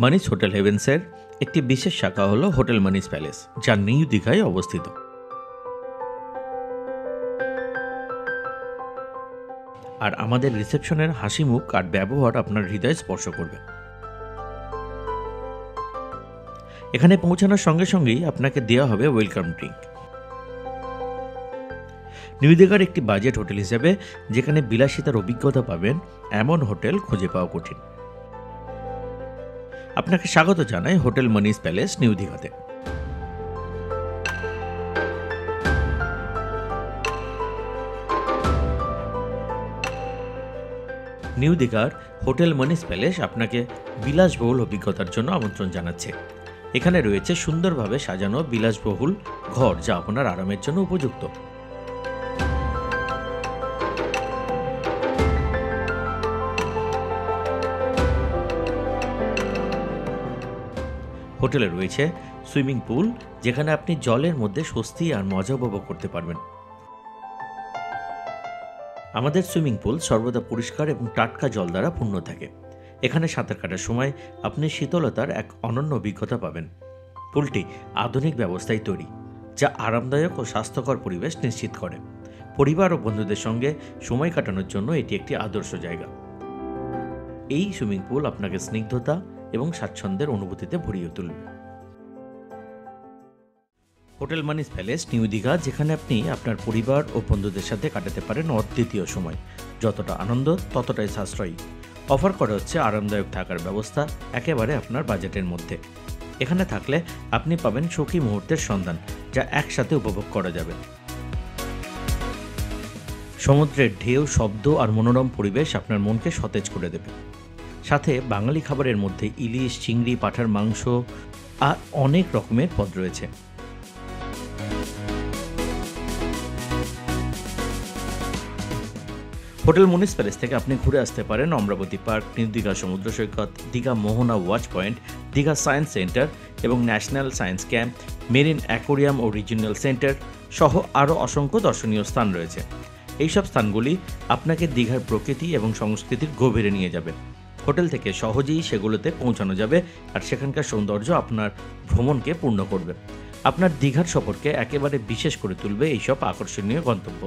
মানিস hotel হেভেন্সের একটি বিশেষ শাখা হলো হোটেল মানিস প্যালেস, যা নিউ দীঘায় অবস্থিত। আর আমাদের রিসেপশনের হাসি মুখ আর ব্যবহার আপনার হৃদয় স্পর্শ করবে। এখানে পৌঁছানোর সঙ্গে সঙ্গেই আপনাকে দেওয়া হবে ওয়েলকাম ড্রিঙ্ক। নিউ দীঘার একটি বাজেট হোটেল হিসেবে যেখানে বিলাসিতার অভিজ্ঞতা পাবেন, এমন হোটেল খুঁজে পাওয়া কঠিন। আপনাকে স্বাগত জানাই হোটেল মানিস প্যালেস, নিউ দীঘাতে। নিউ দীঘার হোটেল মানিস প্যালেস আপনাকে বিলাসবহুল অভিজ্ঞতার জন্য আমন্ত্রণ জানাচ্ছে। এখানে রয়েছে সুন্দরভাবে সাজানো বিলাসবহুল ঘর, যা আপনার আরামের জন্য উপযুক্ত। হোটেলে রয়েছে সুইমিং পুল, যেখানে আপনি জলের মধ্যে স্বস্তি আর মজা উপভোগ করতে পারবেন। আমাদের সুইমিং পুল সর্বদা পরিষ্কার এবং টাটকা জল দ্বারা পূর্ণ থাকে। এখানে সাঁতার কাটার সময় আপনি শীতলতার এক অনন্য অভিজ্ঞতা পাবেন। পুলটি আধুনিক ব্যবস্থায় তৈরি, যা আরামদায়ক ও স্বাস্থ্যকর পরিবেশ নিশ্চিত করে। পরিবার ও বন্ধুদের সঙ্গে সময় কাটানোর জন্য এটি একটি আদর্শ জায়গা। এই সুইমিং পুল আপনাকে স্নিগ্ধতা এবং স্বাচ্ছন্দ্যের অনুভূতিতে ভরিয়ে তুলবে। হোটেল মানিস প্যালেস, নিউ দীঘা, যেখানে আপনি আপনার পরিবার ও বন্ধুদের সাথে কাটাতে পারেন অদ্বিতীয় সময়। যতটা আনন্দ ততটাই সাশ্রয়ী। অফার করা হচ্ছে আরামদায়ক থাকার ব্যবস্থা একেবারে আপনার বাজেটের মধ্যে। এখানে থাকলে আপনি পাবেন সুখী মুহূর্তের সন্ধান, যা একসাথে উপভোগ করা যাবে। সমুদ্রের ঢেউ, শব্দ আর মনোরম পরিবেশ আপনার মনকে সতেজ করে দেবে। সাথে বাঙালি খাবারের মধ্যে ইলিশ, চিংড়ি, পাঁঠার মাংস আর অনেক রকমের পদ রয়েছে। হোটেল মানিস প্যালেস থেকে আপনি ঘুরে আসতে পারেন অমরাবতী পার্ক, নিউ দীঘা সমুদ্র সৈকত, Digha Mohana watch point, Digha science centre এবং national science camp, marine aquarium ও রিজিওনাল সেন্টার সহ আরও অসংখ্য দর্শনীয় স্থান রয়েছে। এইসব স্থানগুলি আপনাকে দীঘার প্রকৃতি এবং সংস্কৃতির গভীরে নিয়ে যাবে। হোটেল থেকে সহজেই সেগুলোতে পৌঁছানো যাবে, আর সেখানকার সৌন্দর্য আপনার ভ্রমণকে পূর্ণ করবে। আপনার দীঘার সফরকে একেবারে বিশেষ করে তুলবে এইসব আকর্ষণীয় গন্তব্য।